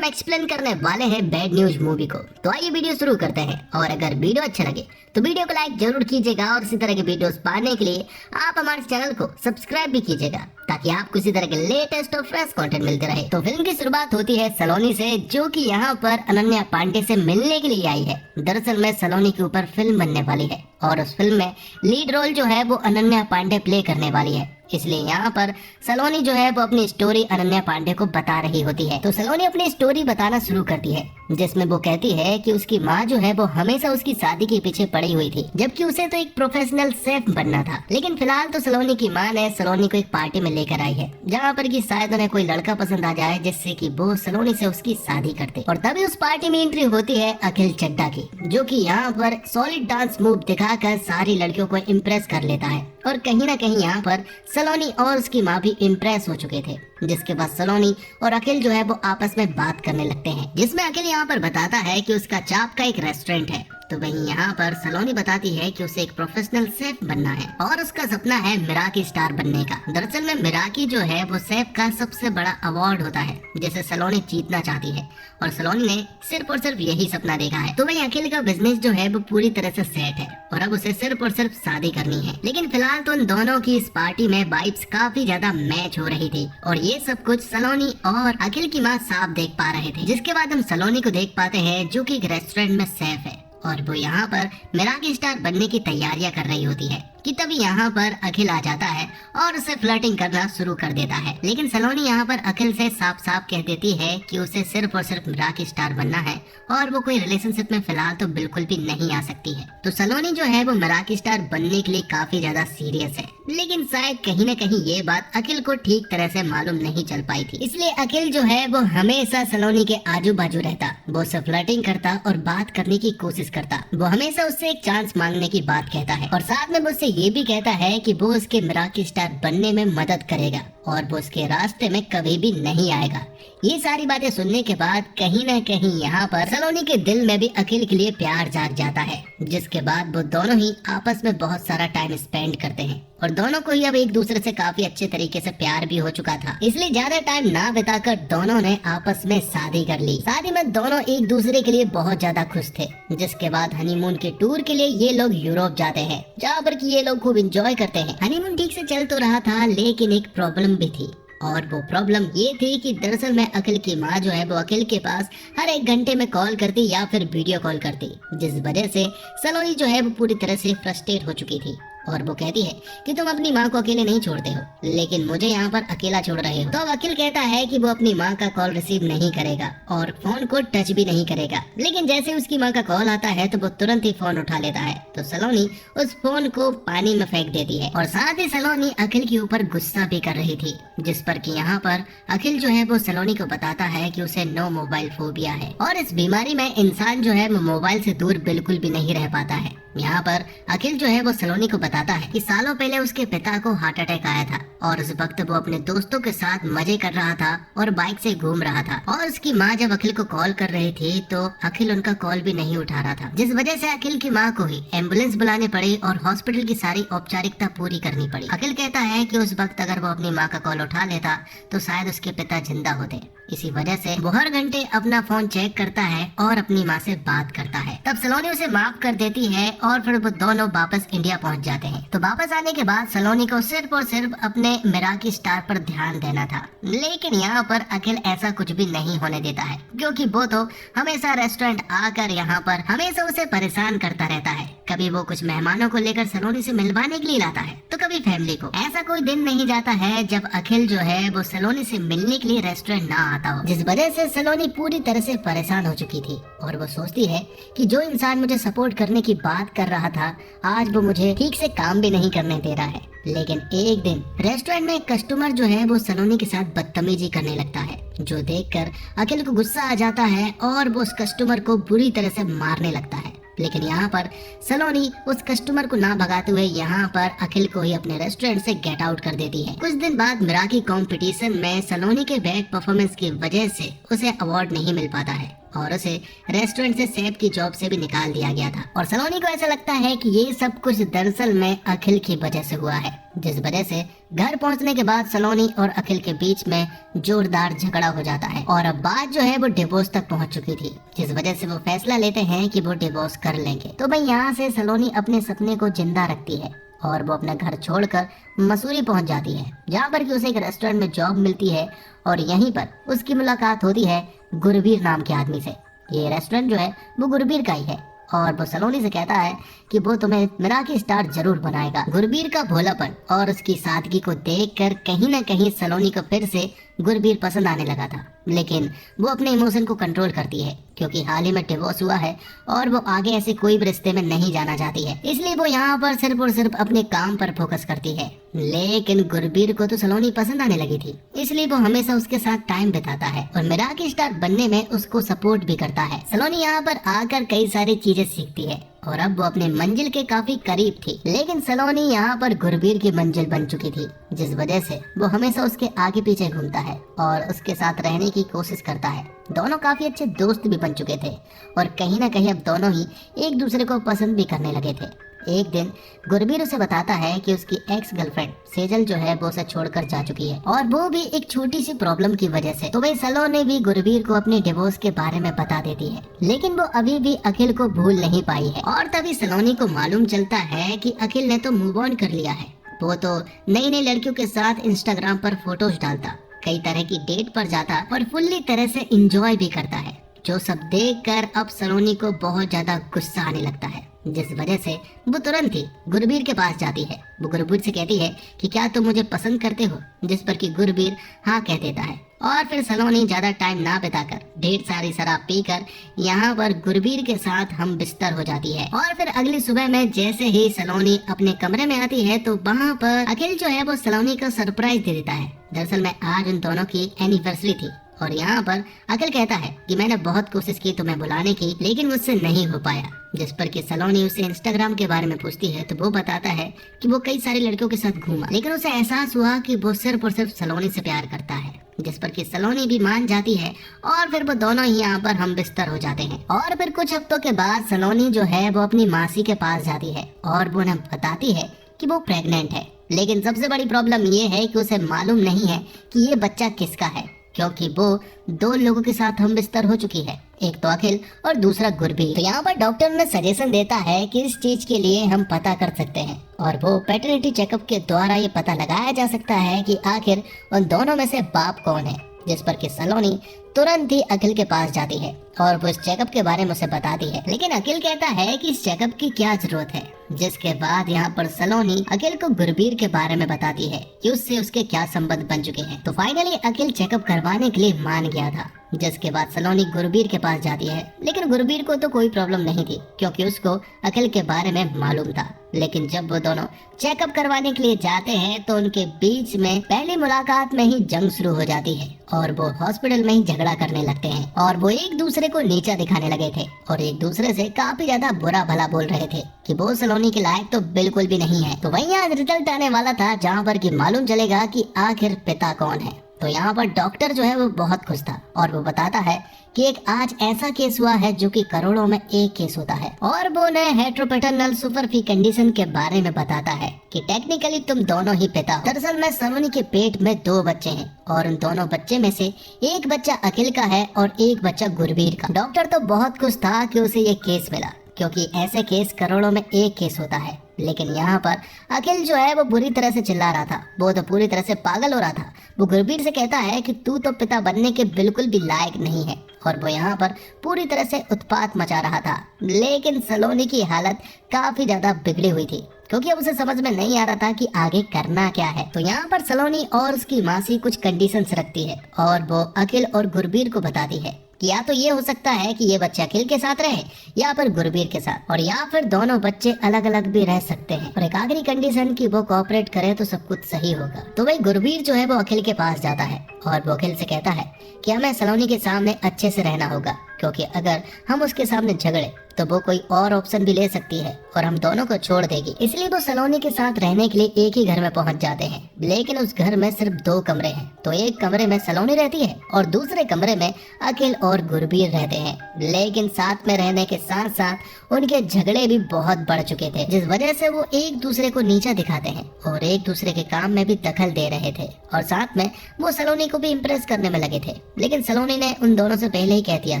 हम एक्सप्लेन करने वाले हैं बैड न्यूज मूवी को। तो आइए वीडियो शुरू करते हैं। और अगर वीडियो अच्छा लगे तो वीडियो को लाइक जरूर कीजिएगा और इसी तरह के वीडियोस पाने के लिए आप हमारे चैनल को सब्सक्राइब भी कीजिएगा ताकि आपको इसी तरह के लेटेस्ट और फ्रेश कंटेंट मिलते रहे। तो फिल्म की शुरुआत होती है सलोनी से, जो कि यहाँ पर अनन्या पांडे से मिलने के लिए आई है। दरअसल में सलोनी के ऊपर फिल्म बनने वाली है और उस फिल्म में लीड रोल जो है वो अनन्या पांडे प्ले करने वाली है। इसलिए यहाँ पर सलोनी जो है वो अपनी स्टोरी अनन्या पांडे को बता रही होती है। तो सलोनी अपनी स्टोरी बताना शुरू करती है, जिसमें वो कहती है कि उसकी माँ जो है वो हमेशा उसकी शादी के पीछे पड़ी हुई थी, जबकि उसे तो एक प्रोफेशनल शेफ बनना था। लेकिन फिलहाल तो सलोनी की माँ ने सलोनी को एक पार्टी में लेकर आई है, जहाँ पर कि शायद उन्हें कोई लड़का पसंद आ जाए जिससे कि वो सलोनी से उसकी शादी करते। और तभी उस पार्टी में एंट्री होती है अखिल चड्ढा की, जो कि यहाँ पर सॉलिड डांस मूव दिखाकर सारी लड़कियों को इम्प्रेस कर लेता है। और कहीं ना कहीं यहाँ पर सलोनी और उसकी माँ भी इम्प्रेस हो चुके थे, जिसके बाद सलोनी और अखिल जो है वो आपस में बात करने लगते हैं, जिसमें अखिल यहाँ पर बताता है कि उसका चाप का एक रेस्टोरेंट है। तो वहीं यहाँ पर सलोनी बताती है कि उसे एक प्रोफेशनल शेफ बनना है और उसका सपना है मिराकी स्टार बनने का। दरअसल में मिराकी जो है वो शेफ का सबसे बड़ा अवार्ड होता है, जिसे सलोनी जीतना चाहती है और सलोनी ने सिर्फ और सिर्फ यही सपना देखा है। तो वहीं अखिल का बिजनेस जो है वो पूरी तरह से सेट है और अब उसे सिर्फ और सिर्फ शादी करनी है। लेकिन फिलहाल तो उन दोनों की इस पार्टी में वाइब्स काफी ज्यादा मैच हो रही थी और ये सब कुछ सलोनी और अखिल की माँ साफ देख पा रहे थे। जिसके बाद हम सलोनी को देख पाते हैं, जो कि एक रेस्टोरेंट में शेफ है और वो यहाँ पर मिराकी स्टार बनने की तैयारियां कर रही होती है कि तभी यहाँ पर अखिल आ जाता है और उसे फ्लर्टिंग करना शुरू कर देता है। लेकिन सलोनी यहाँ पर अखिल से साफ साफ कह देती है कि उसे सिर्फ और सिर्फ मिराकी स्टार बनना है और वो कोई रिलेशनशिप में फिलहाल तो बिल्कुल भी नहीं आ सकती है। तो सलोनी जो है वो मिराकी स्टार बनने के लिए काफी ज्यादा सीरियस है, लेकिन शायद कहीं न कहीं ये बात अखिल को ठीक तरह से मालूम नहीं चल पाई थी। इसलिए अखिल जो है वो हमेशा सलोनी के आजू बाजू रहता, वो उससे फ्लर्टिंग करता और बात करने की कोशिश करता। वो हमेशा उससे एक चांस मांगने की बात कहता है और साथ में वो उससे ये भी कहता है कि वो उसके मिराकी स्टार बनने में मदद करेगा और वो उसके रास्ते में कभी भी नहीं आएगा। ये सारी बातें सुनने के बाद कहीं न कहीं यहाँ पर सलोनी के दिल में भी अखिल के लिए प्यार जाग जाता है, जिसके बाद वो दोनों ही आपस में बहुत सारा टाइम स्पेंड करते हैं और दोनों को ही अब एक दूसरे से काफी अच्छे तरीके से प्यार भी हो चुका था। इसलिए ज्यादा टाइम ना बिताकर दोनों ने आपस में शादी कर ली। शादी में दोनों एक दूसरे के लिए बहुत ज्यादा खुश थे। जिसके बाद हनीमून के टूर के लिए ये लोग यूरोप जाते हैं, जहाँ पर कि ये लोग खूब एंजॉय करते हैं। हनीमून ठीक से चल तो रहा था, लेकिन एक प्रॉब्लम भी थी और वो प्रॉब्लम ये थी कि दरअसल में अखिल की माँ जो है वो अखिल के पास हर एक घंटे में कॉल करती या फिर वीडियो कॉल करती, जिस वजह से सलोनी जो है वो पूरी तरह से फ्रस्ट्रेट हो चुकी थी और वो कहती है कि तुम अपनी माँ को अकेले नहीं छोड़ते हो, लेकिन मुझे यहाँ पर अकेला छोड़ रहे हो। तो अब अखिल कहता है कि वो अपनी माँ का कॉल रिसीव नहीं करेगा और फोन को टच भी नहीं करेगा। लेकिन जैसे उसकी माँ का कॉल आता है तो वो तुरंत ही फोन उठा लेता है। तो सलोनी उस फोन को पानी में फेंक देती है और साथ ही सलोनी अखिल के ऊपर गुस्सा भी कर रही थी, जिस पर कि यहाँ पर अखिल जो है वो सलोनी को बताता है कि उसे नो मोबाइल फोबिया है और इस बीमारी में इंसान जो है वो मोबाइल से दूर बिल्कुल भी नहीं रह पाता है। यहाँ पर अखिल जो है वो सलोनी को बताता है कि सालों पहले उसके पिता को हार्ट अटैक आया था और उस वक्त वो अपने दोस्तों के साथ मजे कर रहा था और बाइक से घूम रहा था और उसकी माँ जब अखिल को कॉल कर रही थी तो अखिल उनका कॉल भी नहीं उठा रहा था, जिस वजह से अखिल की माँ को ही एम्बुलेंस बुलानी पड़ी और हॉस्पिटल की सारी औपचारिकता पूरी करनी पड़ी। अखिल कहता है कि उस वक्त अगर वो अपनी माँ का कॉल उठा लेता तो शायद उसके पिता जिंदा होते। इसी वजह से वो हर घंटे अपना फोन चेक करता है और अपनी माँ से बात करता है। तब सलोनी उसे माफ कर देती है और फिर वो दोनों वापस इंडिया पहुंच जाते हैं। तो वापस आने के बाद सलोनी को सिर्फ और सिर्फ अपने मिराकी स्टार पर ध्यान देना था, लेकिन यहाँ पर अखिल ऐसा कुछ भी नहीं होने देता है, क्योंकि वो तो हमेशा रेस्टोरेंट आकर यहाँ पर हमेशा उसे परेशान करता रहता है। कभी वो कुछ मेहमानों को लेकर सलोनी से मिलवाने के लिए लाता है तो कभी फैमिली को। ऐसा कोई दिन नहीं जाता है जब अखिल जो है वो सलोनी से मिलने के लिए रेस्टोरेंट ना आता हो, जिस वजह से सलोनी पूरी तरह से परेशान हो चुकी थी और वो सोचती है कि जो इंसान मुझे सपोर्ट करने की बात कर रहा था आज वो मुझे ठीक से काम भी नहीं करने दे रहा है। लेकिन एक दिन रेस्टोरेंट में एक कस्टमर जो है वो सलोनी के साथ बदतमीजी करने लगता है, जो देखकर अखिल को गुस्सा आ जाता है और वो उस कस्टमर को बुरी तरह से मारने लगता है। लेकिन यहाँ पर सलोनी उस कस्टमर को ना भगाते हुए यहाँ पर अखिल को ही अपने रेस्टोरेंट से गेट आउट कर देती है। कुछ दिन बाद मिराकी कंपटीशन में सलोनी के बैड परफॉर्मेंस की वजह से उसे अवार्ड नहीं मिल पाता है और उसे रेस्टोरेंट से शेफ की जॉब से भी निकाल दिया गया था। और सलोनी को ऐसा लगता है कि ये सब कुछ दरअसल में अखिल की वजह से हुआ है, जिस वजह से घर पहुंचने के बाद सलोनी और अखिल के बीच में जोरदार झगड़ा हो जाता है और अब बात जो है वो डिवोर्स तक पहुंच चुकी थी, जिस वजह से वो फैसला लेते हैं कि वो डिवोर्स कर लेंगे। तो भाई यहाँ से सलोनी अपने सपने को जिंदा रखती है और वो अपना घर छोड़कर मसूरी पहुंच जाती है, जहाँ पर कि उसे एक रेस्टोरेंट में जॉब मिलती है और यहीं पर उसकी मुलाकात होती है गुरबीर नाम के आदमी से। ये रेस्टोरेंट जो है वो गुरबीर का ही है और वो सलोनी से कहता है कि वो तुम्हें मिराकी स्टार जरूर बनाएगा। गुरबीर का भोलापन और उसकी सादगी को देखकर कहीं ना कहीं सलोनी को फिर से गुरबीर पसंद आने लगा था, लेकिन वो अपने इमोशन को कंट्रोल करती है क्योंकि हाल ही में डिवोर्स हुआ है और वो आगे ऐसे कोई भी रिश्ते में नहीं जाना चाहती है, इसलिए वो यहाँ पर सिर्फ और सिर्फ अपने काम पर फोकस करती है। लेकिन गुरबीर को तो सलोनी पसंद आने लगी थी, इसलिए वो हमेशा उसके साथ टाइम बिताता है और मिराकी स्टार बनने में उसको सपोर्ट भी करता है। सलोनी यहाँ पर आकर कई सारी चीजें सीखती है और अब वो अपने मंजिल के काफी करीब थी, लेकिन सलोनी यहाँ पर गुरबीर की मंजिल बन चुकी थी, जिस वजह से वो हमेशा उसके आगे पीछे घूमता है और उसके साथ रहने की कोशिश करता है। दोनों काफी अच्छे दोस्त भी बन चुके थे और कहीं ना कहीं अब दोनों ही एक दूसरे को पसंद भी करने लगे थे। एक दिन गुरबीर उसे बताता है कि उसकी एक्स गर्लफ्रेंड सेजल जो है वो उसे छोड़कर जा चुकी है और वो भी एक छोटी सी प्रॉब्लम की वजह से। तो भाई सलोनी भी गुरबीर को अपने डिवोर्स के बारे में बता देती है, लेकिन वो अभी भी अखिल को भूल नहीं पाई है। और तभी सलोनी को मालूम चलता है कि अखिल ने तो मूव ऑन कर लिया है। वो तो नई नई लड़कियों के साथ इंस्टाग्राम पर फोटोज डालता, कई तरह की डेट पर जाता और फुल्ली तरह से एंजॉय भी करता है, जो सब देखकर अब सलोनी को बहुत ज्यादा गुस्सा आने लगता है, जिस वजह से वो तुरंत ही गुरबीर के पास जाती है। वो गुरबीर से कहती है कि क्या तुम मुझे पसंद करते हो, जिस पर कि गुरबीर हाँ कह देता है। और फिर सलोनी ज्यादा टाइम ना बिताकर ढेर सारी शराब पीकर यहाँ पर गुरबीर के साथ हम बिस्तर हो जाती है। और फिर अगली सुबह में जैसे ही सलोनी अपने कमरे में आती है तो वहाँ पर अखिल जो है वो सलोनी को सरप्राइज दे देता है। दरअसल में आज उन दोनों की एनिवर्सरी थी और यहाँ पर अखिल कहता है कि मैंने बहुत कोशिश की तुम्हें बुलाने की, लेकिन मुझसे नहीं हो पाया, जिस पर कि सलोनी उसे इंस्टाग्राम के बारे में पूछती है तो वो बताता है कि वो कई सारी लड़कियों के साथ घूमा, लेकिन उसे एहसास हुआ कि वो सिर्फ और सिर्फ सलोनी से प्यार करता है, जिस पर कि सलोनी भी मान जाती है और फिर वो दोनों ही यहाँ पर हम बिस्तर हो जाते हैं। और फिर कुछ हफ्तों के बाद सलोनी जो है वो अपनी मासी के पास जाती है और वो उन्हें बताती है कि वो प्रेग्नेंट है, लेकिन सबसे बड़ी प्रॉब्लम ये है कि उसे मालूम नहीं है कि ये बच्चा किसका है, क्योंकि वो दो लोगों के साथ हम बिस्तर हो चुकी है, एक तो अखिल और दूसरा गुरबीर। तो यहाँ पर डॉक्टर ने सजेशन देता है कि इस चीज के लिए हम पता कर सकते हैं और वो पैटर्निटी चेकअप के द्वारा ये पता लगाया जा सकता है कि आखिर उन दोनों में से बाप कौन है, जिस पर कि सलोनी तुरंत ही अखिल के पास जाती है और वो इस चेकअप के बारे में उसे बताती है, लेकिन अखिल कहता है कि इस चेकअप की क्या जरूरत है, जिसके बाद यहाँ पर सलोनी अखिल को गुरबीर के बारे में बताती है कि उससे उसके क्या संबंध बन चुके हैं। तो फाइनली अखिल चेकअप करवाने के लिए मान गया था, जिसके बाद सलोनी गुरबीर के पास जाती है, लेकिन गुरबीर को तो कोई प्रॉब्लम नहीं थी क्योंकि उसको अखिल के बारे में मालूम था। लेकिन जब वो दोनों चेकअप करवाने के लिए जाते हैं तो उनके बीच में पहली मुलाकात में ही जंग शुरू हो जाती है और वो हॉस्पिटल में ही झगड़ा करने लगते हैं और वो एक दूसरे को नीचा दिखाने लगे थे और एक दूसरे से काफी ज्यादा बुरा भला बोल रहे थे कि वो सलोनी के लायक तो बिल्कुल भी नहीं है। तो वहीं आज रिजल्ट आने वाला था जहाँ पर कि मालूम चलेगा कि आखिर पिता कौन है। तो यहाँ पर डॉक्टर जो है वो बहुत खुश था और वो बताता है कि एक आज ऐसा केस हुआ है जो कि करोड़ों में एक केस होता है और वो नए हेट्रोपेटर्नल सुपरफी कंडीशन के बारे में बताता है कि टेक्निकली तुम दोनों ही पिता हो। दरअसल में सलोनी के पेट में 2 बच्चे हैं और उन दोनों बच्चे में से एक बच्चा अखिल का है और एक बच्चा गुरबीर का। डॉक्टर तो बहुत खुश था कि उसे ये केस मिला क्योंकि ऐसे केस करोड़ों में एक केस होता है, लेकिन यहाँ पर अखिल जो है वो बुरी तरह से चिल्ला रहा था, वो तो पूरी तरह से पागल हो रहा था। वो गुरबीर से कहता है कि तू तो पिता बनने के बिल्कुल भी लायक नहीं है और वो यहाँ पर पूरी तरह से उत्पात मचा रहा था। लेकिन सलोनी की हालत काफी ज्यादा बिगड़ी हुई थी क्योंकि अब उसे समझ में नहीं आ रहा था कि आगे करना क्या है। तो यहाँ पर सलोनी और उसकी मासी कुछ कंडीशंस रखती है और वो अखिल और गुरबीर को बताती है कि या तो ये हो सकता है कि ये बच्चे अखिल के साथ रहे या फिर गुरबीर के साथ, और या फिर दोनों बच्चे अलग अलग भी रह सकते हैं और एक आखिरी कंडीशन कि वो कोऑपरेट करे तो सब कुछ सही होगा। तो वही गुरबीर जो है वो अखिल के पास जाता है और वो अखिल से कहता है कि हमें सलोनी के सामने अच्छे से रहना होगा क्योंकि अगर हम उसके सामने झगड़े तो वो कोई और ऑप्शन भी ले सकती है और हम दोनों को छोड़ देगी। इसलिए वो सलोनी के साथ रहने के लिए एक ही घर में पहुंच जाते हैं। लेकिन उस घर में सिर्फ 2 कमरे हैं, तो एक कमरे में सलोनी रहती है और दूसरे कमरे में अखिल और गुरबीर रहते हैं। लेकिन साथ में रहने के साथ साथ उनके झगड़े भी बहुत बढ़ चुके थे, जिस वजह से वो एक दूसरे को नीचा दिखाते हैं और एक दूसरे के काम में भी दखल दे रहे थे। और साथ में वो सलोनी को भी इम्प्रेस करने में लगे थे। लेकिन सलोनी ने उन दोनों से पहले ही कह दिया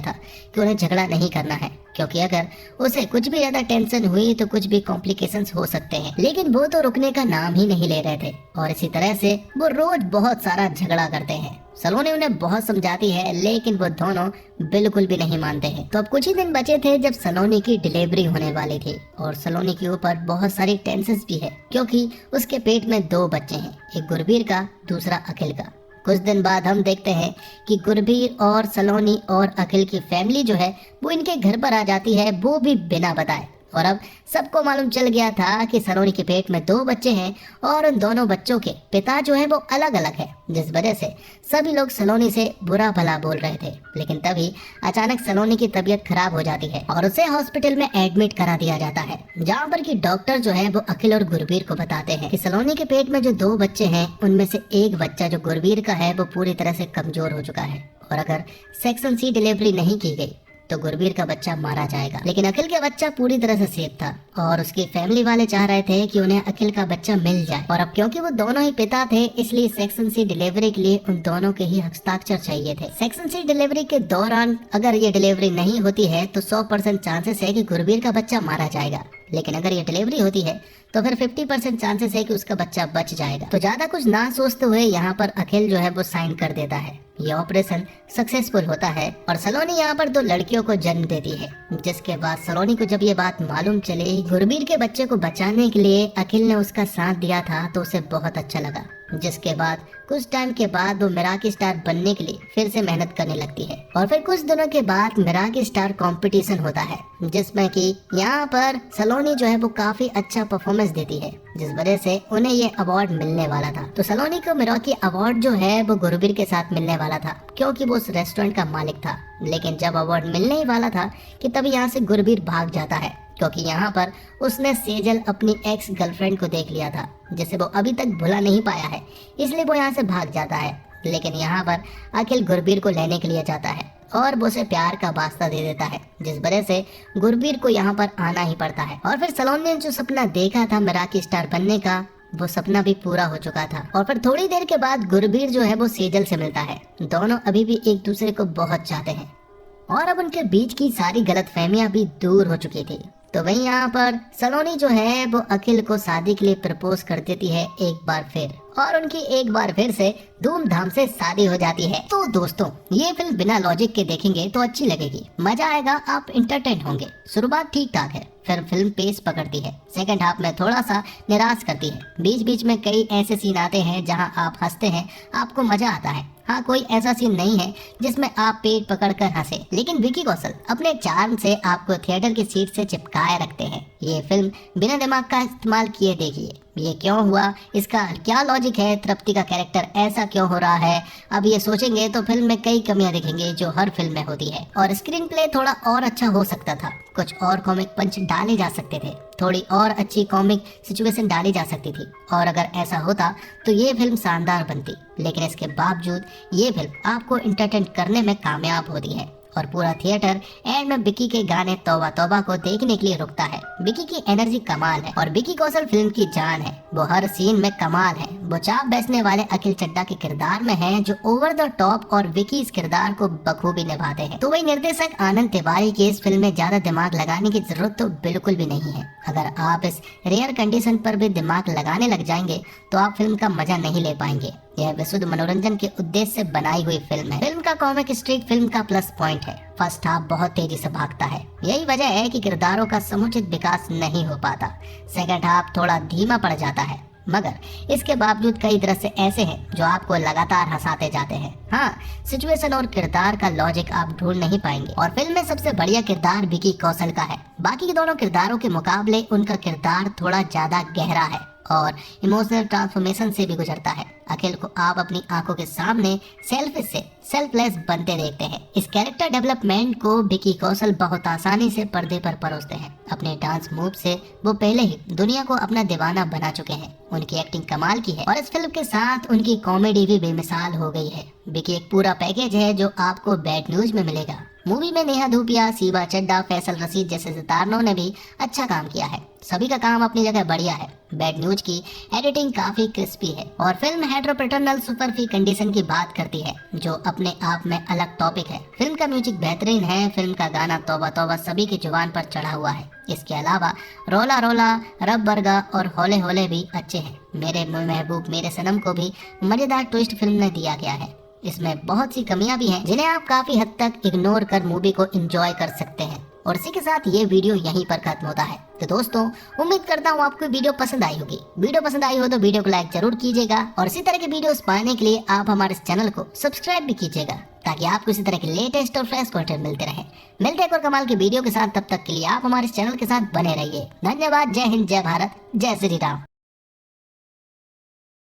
था कि उन्हें झगड़ा नहीं करना है, क्योंकि अगर उसे कुछ भी ज्यादा टेंशन हुई तो कुछ भी कॉम्प्लिकेशंस हो सकते हैं। लेकिन वो तो रुकने का नाम ही नहीं ले रहे थे और इसी तरह से वो रोज बहुत सारा झगड़ा करते हैं। सलोनी उन्हें बहुत समझाती है, लेकिन वो दोनों बिल्कुल भी नहीं मानते हैं। तो अब कुछ ही दिन बचे थे जब सलोनी की डिलीवरी होने वाली थी और सलोनी के ऊपर बहुत सारी टेंशन भी है, क्योंकि उसके पेट में 2 बच्चे हैं, एक गुरबीर का, दूसरा अखिल का। कुछ दिन बाद हम देखते हैं कि गुरबीर और सलोनी और अखिल की फैमिली जो है वो इनके घर पर आ जाती है, वो भी बिना बताए। और अब सबको मालूम चल गया था कि सलोनी के पेट में 2 बच्चे हैं और उन दोनों बच्चों के पिता जो है वो अलग अलग है, जिस वजह से सभी लोग सलोनी से बुरा भला बोल रहे थे। लेकिन तभी अचानक सलोनी की तबीयत खराब हो जाती है और उसे हॉस्पिटल में एडमिट करा दिया जाता है, जहाँ पर कि डॉक्टर जो है वो अखिल और गुरबीर को बताते हैं कि सलोनी के पेट में जो 2 बच्चे हैं उनमें से एक बच्चा जो गुरबीर का है वो पूरी तरह से कमजोर हो चुका है और अगर सेक्शन C डिलीवरी नहीं की गई तो गुरबीर का बच्चा मारा जाएगा। लेकिन अखिल का बच्चा पूरी तरह से सेफ था और उसकी फैमिली वाले चाह रहे थे कि उन्हें अखिल का बच्चा मिल जाए। और अब क्योंकि वो दोनों ही पिता थे, इसलिए सेक्शन C डिलीवरी के लिए उन दोनों के ही हस्ताक्षर चाहिए थे। सेक्शन C डिलीवरी के दौरान अगर ये डिलीवरी नहीं होती है तो 100% चांसेस है कि गुरबीर का बच्चा मारा जाएगा। लेकिन अगर ये डिलीवरी होती है तो फिर 50% चांसेस है कि उसका बच्चा बच जाएगा। तो ज्यादा कुछ ना सोचते हुए यहाँ पर अखिल जो है वो साइन कर देता है। ये ऑपरेशन सक्सेसफुल होता है और सलोनी यहाँ पर 2 लड़कियों को जन्म देती है। जिसके बाद सलोनी को जब ये बात मालूम चली गुरबीर के बच्चे को बचाने के लिए अखिल ने उसका साथ दिया था, तो उसे बहुत अच्छा लगा। जिसके बाद कुछ टाइम के बाद वो मिराकी स्टार बनने के लिए फिर से मेहनत करने लगती है। और फिर कुछ दिनों के बाद मिराकी स्टार कंपटीशन होता है, जिसमें कि यहाँ पर सलोनी जो है वो काफी अच्छा परफॉर्मेंस देती है, जिस वजह से उन्हें ये अवार्ड मिलने वाला था। तो सलोनी को मिराकी अवार्ड जो है वो गुरबीर के साथ मिलने वाला था, क्योंकि वो उस रेस्टोरेंट का मालिक था। लेकिन जब अवार्ड मिलने ही वाला था कि तभी यहाँ से गुरबीर भाग जाता है, क्योंकि यहाँ पर उसने सेजल अपनी एक्स गर्लफ्रेंड को देख लिया था, जिसे वो अभी तक भुला नहीं पाया है, इसलिए वो यहाँ से भाग जाता है। लेकिन यहाँ पर अखिल गुरबीर को लेने के लिए जाता है और वो उसे प्यार का वास्ता दे देता है, जिस वजह से गुरबीर को यहाँ पर आना ही पड़ता है। और फिर सलोनी ने जो सपना देखा था मिराकी स्टार बनने का, वो सपना भी पूरा हो चुका था। और फिर थोड़ी देर के बाद गुरबीर जो है वो सेजल से मिलता है। दोनों अभी भी एक दूसरे को बहुत चाहते हैं और अब उनके बीच की सारी गलतफहमियां भी दूर हो चुकी थी। तो वहीं यहाँ पर सलोनी जो है वो अखिल को शादी के लिए प्रपोज कर देती है एक बार फिर, और उनकी एक बार फिर से धूमधाम से शादी हो जाती है। तो दोस्तों, ये फिल्म बिना लॉजिक के देखेंगे तो अच्छी लगेगी, मजा आएगा, आप इंटरटेन होंगे। शुरुआत ठीक ठाक है, फिर फिल्म पेस पकड़ती है, सेकंड हाफ में थोड़ा सा निराश करती है। बीच बीच में कई ऐसे सीन आते हैं जहां आप हंसते हैं, आपको मजा आता है। हाँ, कोई ऐसा सीन नहीं है जिसमें आप पेट पकड़कर हंसे, लेकिन विकी कौशल अपने चार्म से आपको थिएटर की सीट से चिपकाए रखते हैं। ये फिल्म बिना दिमाग का इस्तेमाल किए देखिए। ये क्यों हुआ, इसका क्या लॉजिक है, तृप्ति का कैरेक्टर ऐसा क्यों हो रहा है, अब ये सोचेंगे तो फिल्म में कई कमियां दिखेंगी जो हर फिल्म में होती है। और स्क्रीन प्ले थोड़ा और अच्छा हो सकता था, कुछ और कॉमिक पंच डाले जा सकते थे, थोड़ी और अच्छी कॉमिक सिचुएशन डाली जा सकती थी, और अगर ऐसा होता तो ये फिल्म शानदार बनती। लेकिन इसके बावजूद ये फिल्म आपको इंटरटेन करने में कामयाब होती है और पूरा थिएटर एंड में विकी के गाने तौबा तौबा को देखने के लिए रुकता है। विकी की एनर्जी कमाल है और विकी कौशल फिल्म की जान है। वो हर सीन में कमाल है। वो चाप बैठने वाले अखिल चड्ढा के किरदार में है, जो ओवर द टॉप, और विकी इस किरदार को बखूबी निभाते हैं। तो वही निर्देशक आनंद तिवारी की इस फिल्म में ज्यादा दिमाग लगाने की जरूरत तो बिल्कुल भी नहीं है। अगर आप इस रेयर कंडीशन पर भी दिमाग लगाने लग जाएंगे तो आप फिल्म का मजा नहीं ले पाएंगे। यह विशुद्ध मनोरंजन के उद्देश्य से बनाई हुई फिल्म है। फिल्म का कॉमिक स्ट्रिक फिल्म का प्लस पॉइंट है। फर्स्ट हाफ बहुत तेजी से भागता है, यही वजह है कि किरदारों का समुचित विकास नहीं हो पाता। सेकंड हाफ थोड़ा धीमा पड़ जाता है, मगर इसके बावजूद कई दृश्य ऐसे हैं जो आपको लगातार हंसाते जाते हैं। हाँ, सिचुएशन और किरदार का लॉजिक आप ढूंढ नहीं पाएंगे। और फिल्म में सबसे बढ़िया किरदार विकी कौशल का है। बाकी के दोनों किरदारों के मुकाबले उनका किरदार थोड़ा ज्यादा गहरा है और इमोशनल ट्रांसफॉर्मेशन से भी गुजरता है। अखिल को आप अपनी आंखों के सामने सेल्फलेस बनते देखते हैं। इस कैरेक्टर डेवलपमेंट को विकी कौशल बहुत आसानी से पर्दे पर परोसते हैं। अपने डांस मूव से वो पहले ही दुनिया को अपना दीवाना बना चुके हैं। उनकी एक्टिंग कमाल की है और इस फिल्म के साथ उनकी कॉमेडी भी बेमिसाल हो गई है। विकी एक पूरा पैकेज है जो आपको बैड न्यूज में मिलेगा। मूवी में नेहा धूपिया, शिवा चड्ढा, फैसल रशीद जैसे सितारों ने भी अच्छा काम किया है। सभी का काम अपनी जगह बढ़िया है। बैड न्यूज की एडिटिंग काफी क्रिस्पी है और फिल्म हेटेरोपेटर्नल सुपरफी कंडीशन की बात करती है, जो अपने आप में अलग टॉपिक है। फिल्म का म्यूजिक बेहतरीन है। फिल्म का गाना तौबा तौबा सभी की जुबान पर चढ़ा हुआ है। इसके अलावा रोला रोला, रब बरगा और होले होले भी अच्छे हैं। मेरे महबूब मेरे सनम को भी मजेदार ट्विस्ट फिल्म में दिया गया है। इसमें बहुत सी कमियां भी हैं जिन्हें आप काफी हद तक इग्नोर कर मूवी को एंजॉय कर सकते हैं। और इसी के साथ ये वीडियो यहीं पर खत्म होता है। तो दोस्तों, उम्मीद करता हूँ आपको वीडियो पसंद आई होगी। वीडियो पसंद आई हो तो वीडियो को लाइक जरूर कीजिएगा और इसी तरह के वीडियोस पाने के लिए आप हमारे चैनल को सब्सक्राइब भी कीजिएगा, ताकि आपको इसी तरह के लेटेस्ट और फ्रेश कंटेंट मिलते रहे। मिलते हैं एक और कमाल की वीडियो के साथ। तब तक के लिए आप हमारे चैनल के साथ बने रहिए। धन्यवाद। जय हिंद, जय भारत, जय श्री राम।